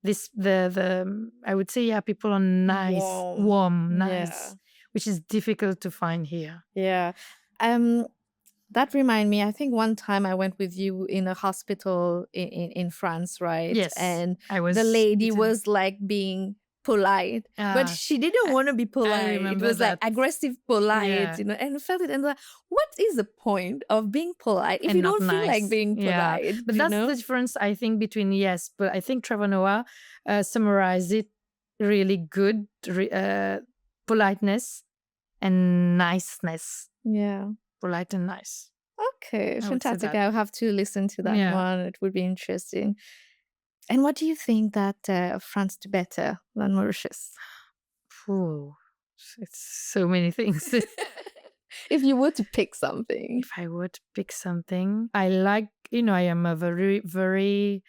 the I would say, yeah, people are nice, warm, nice, Yeah. which is difficult to find here. Yeah. That remind me, I think one time I went with you in a hospital in France, right? Yes, And I the was. lady was like being polite, but she didn't want to be polite. It remember was like that. aggressive polite, Yeah. and I felt it. And like, what is the point of being polite if And you not don't feel like nice. being Yeah. polite? But that's the difference, I think, between yes. But I think Trevor Noah summarized it really good. Politeness and niceness. Yeah. Polite and nice. Okay, I would say fantastic. that. I'll have to listen to that Yeah. one. It would be interesting. And what do you think that France do better than Mauritius? Ooh, it's so many things. If you were to pick something. If I were to pick something, I like, I am a very, very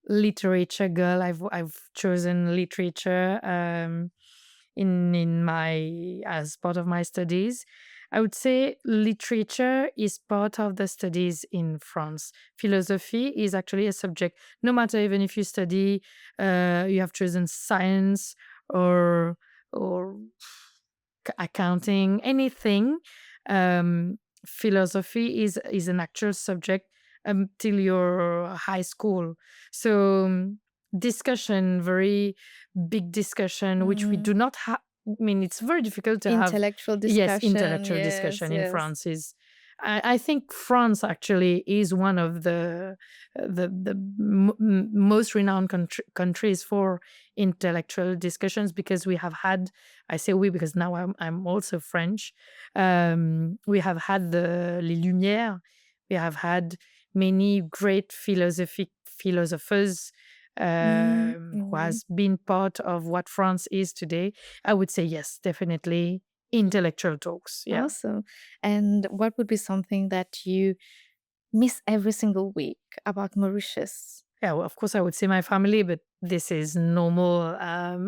literature girl. I've chosen literature in my as part of my studies. I would say literature is part of the studies in France. Philosophy is actually a subject. No matter even if you study, you have chosen science or accounting, anything. Philosophy is an actual subject till your high school. So discussion, very big discussion, which we do not have. I mean, it's very difficult to have. Intellectual Yes, discussion. intellectual Yes, discussion in yes. France is. I think France actually is one of the most renowned countries for intellectual discussions, because we have had. I say we because now I'm also French. We have had les Lumières. We have had many great philosophers who has been part of what France is today, I would say yes, definitely intellectual talks. Yeah. Awesome. And what would be something that you miss every single week about Mauritius? Yeah, well, of course, I would say my family, but this is normal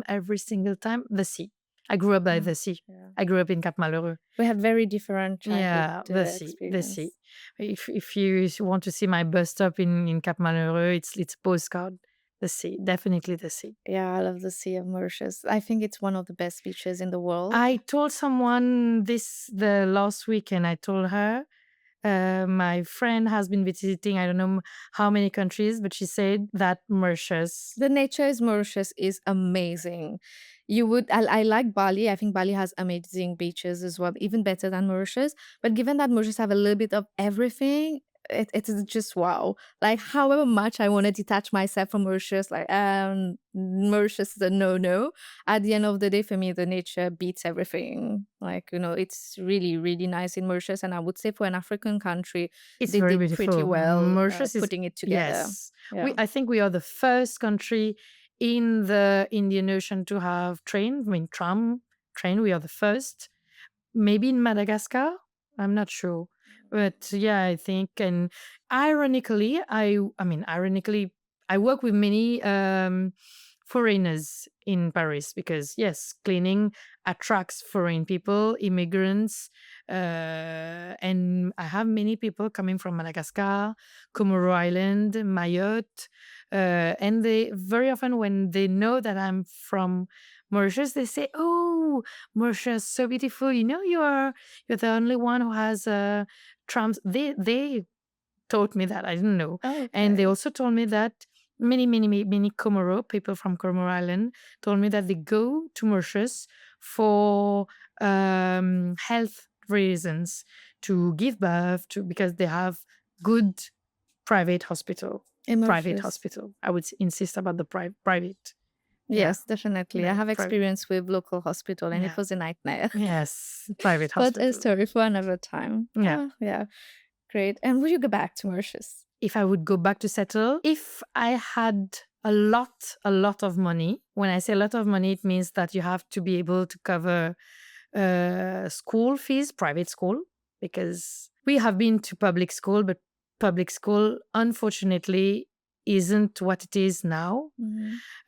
every single time. The sea. I grew up by the sea. Yeah. I grew up in Cap Malheureux. We had very different childhood Yeah, the sea, the sea. experience. If you want to see my bus stop in Cap Malheureux, it's postcard. The sea, definitely the sea. Yeah, I love the Sea of Mauritius. I think it's one of the best beaches in the world. I told someone this the last weekend. I told her my friend has been visiting I don't know how many countries, but she said that Mauritius. The nature is Mauritius is amazing. I like Bali. I think Bali has amazing beaches as well, even better than Mauritius. But given that Mauritius have a little bit of everything, it is just wow. Like however much I want to detach myself from Mauritius, like Mauritius is a no. At the end of the day, for me, the nature beats everything. Like, it's really, really nice in Mauritius. And I would say for an African country, It's they very did pretty beautiful. well Mauritius is putting it together. yes. Yeah. I think we are the first country in the Indian Ocean to have train. I mean, tram train. We are the first. Maybe in Madagascar. I'm not sure, but yeah, I think. And ironically, I work with many foreigners in Paris because yes, cleaning attracts foreign people, immigrants, and I have many people coming from Madagascar, Comoro Island, Mayotte, and they very often when they know that I'm from Mauritius, they say, "Oh, Mauritius, so beautiful! You're the only one who has trams." They taught me that I didn't know, and they also told me that many Comoro people from Comoro Island told me that they go to Mauritius for health reasons, to give birth, to because they have good private hospital. In Private Mauritius. hospital. I would insist about the private. Yes, definitely. I Yeah, have private. experience with local hospital and it Yeah. was a nightmare. Yes, private But a hospital. story for another time. Yeah. Yeah. Great. And will you go back to Mauritius? If I would go back to settle, if I had a lot of money, when I say a lot of money, it means that you have to be able to cover school fees, private school, because we have been to public school, but public school, unfortunately, isn't what it is now.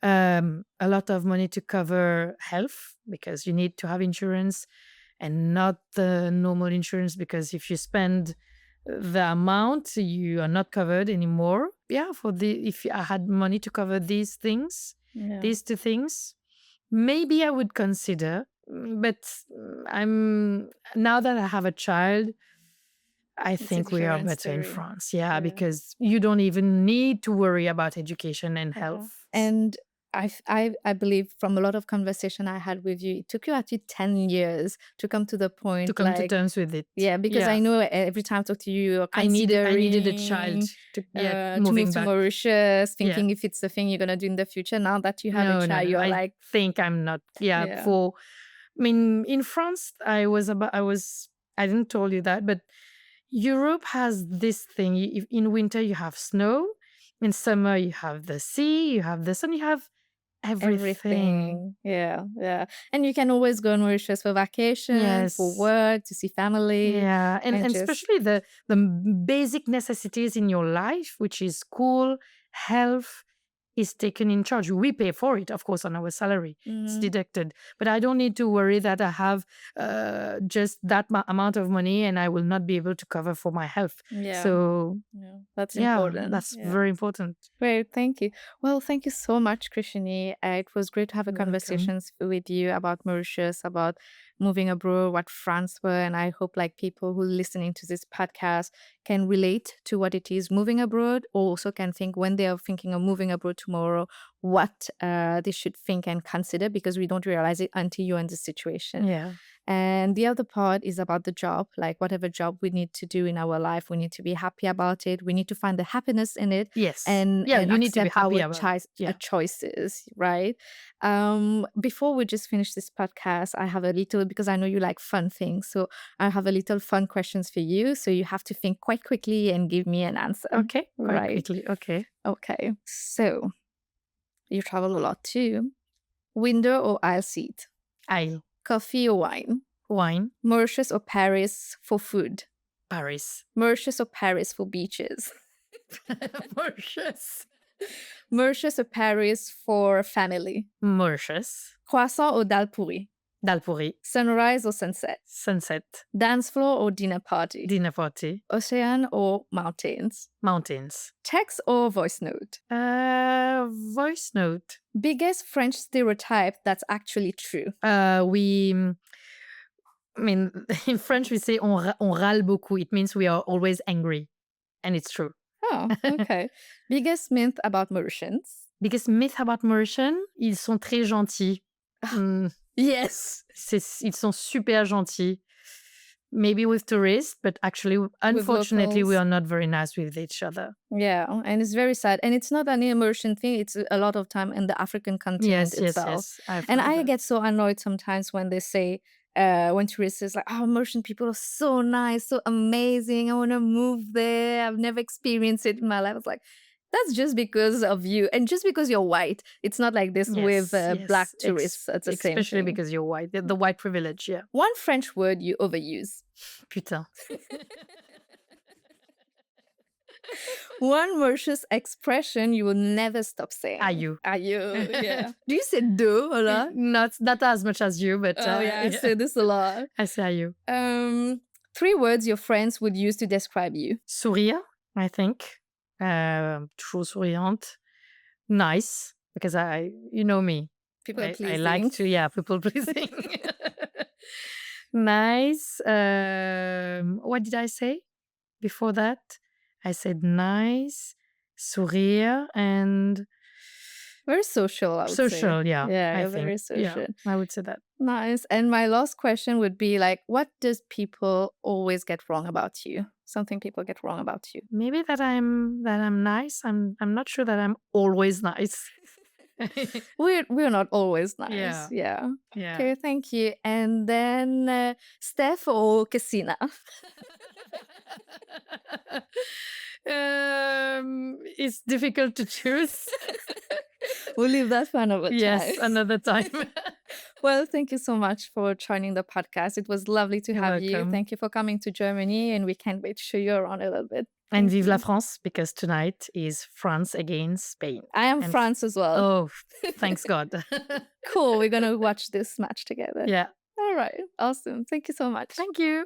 A lot of money to cover health because you need to have insurance and not the normal insurance, because if you spend the amount, you are not covered anymore. Yeah, if I had money to cover these things, these two things, maybe I would consider. But now that I have a child, I think we are better in France. Yeah, because you don't even need to worry about education and health. And I believe from a lot of conversation I had with you, it took you actually 10 years to come to the point to come to terms with it. Yeah, because I know every time I talk to you, you're I needed a child to moving move to back. Mauritius, thinking if it's the thing you're gonna do in the future. Now that you have a child, you're I like, think I'm not. In France, I didn't tell you that, but Europe has this thing. In winter, you have snow. In summer, you have the sea, you have the sun, you have everything. Yeah. And you can always go on Mauritius for vacation, for work, to see family. Yeah, and especially the basic necessities in your life, which is school, health, is taken in charge. We pay for it, of course, on our salary. It's deducted. But I don't need to worry that I have just that amount of money and I will not be able to cover for my health. Yeah. So that's important. That's very important. Great, thank you. Well, thank you so much, Krishini. It was great to have a conversations with you about Mauritius, about moving abroad, what France were, and I hope like people who are listening to this podcast can relate to what it is moving abroad, or also can think when they are thinking of moving abroad tomorrow, what they should think and consider, because we don't realize it until you're in the situation. Yeah. And the other part is about the job, like whatever job we need to do in our life, we need to be happy about it. We need to find the happiness in it. Yes. And you need to be happy our about choices, right? Before we just finish this podcast, I have a little, because I know you like fun things. So I have a little fun questions for you. So you have to think quite quickly and give me an answer. Okay. Quite quickly. Okay. Okay. So You travel a lot too. Window or aisle seat? Aisle. Coffee or wine? Wine. Mauritius or Paris for food? Paris. Mauritius or Paris for beaches? Mauritius. Mauritius or Paris for family? Mauritius. Croissant or dal pourri? Dal pourri. Sunrise or sunset? Sunset. Dance floor or dinner party? Dinner party. Ocean or mountains? Mountains. Text or voice note? Voice note. Biggest French stereotype that's actually true? In French, we say on râle beaucoup. It means we are always angry. And it's true. Oh, okay. Biggest myth about Mauritians? Biggest myth about Mauritians, ils sont très gentils. Yes. Ils sont super gentils. Maybe with tourists, but actually, unfortunately, we locals. are not very nice with each other. Yeah, and it's very sad. And it's not an Mauritian thing. It's a lot of time in the African continent itself. Yes. And I get so annoyed sometimes when they say, when tourists is like, oh, Mauritian people are so nice, so amazing. I want to move there. I've never experienced it in my life. It's like, that's just because of you. And just because you're white. It's not like this with black tourists. It's the same Especially thing. because you're white. The white privilege, yeah. One French word you overuse. Putain. One Mauritius expression you will never stop saying. Aïeux. Aïeux, yeah. Do you say deux a lot? Not as much as you, but... Oh, yeah, I say this a lot. I say aïeux. 3 words your friends would use to describe you. Sourire, I think. Toujours souriante. Nice, because you know me. People are pleasing. I like to, people pleasing. Nice. What did I say before that? I said nice, sourire, and... Very social, I would say. Social, yeah. Yeah, I very think. social. Yeah, I would say that. Nice. And my last question would be like, what does people always get wrong about you? Something people get wrong about you. Maybe that I'm nice. I'm not sure that I'm always nice. We're not always nice. Yeah. Okay, thank you. And then Steph or Cassina? It's difficult to choose. We'll leave that for another time. Yes, another time. Well, thank you so much for joining the podcast. It was lovely to have you. Thank you for coming to Germany, and we can't wait to show you around a little bit. And vive la France, because tonight is France against Spain. I am France as well. Oh, thanks God. Cool. We're going to watch this match together. Yeah. All right. Awesome. Thank you so much. Thank you.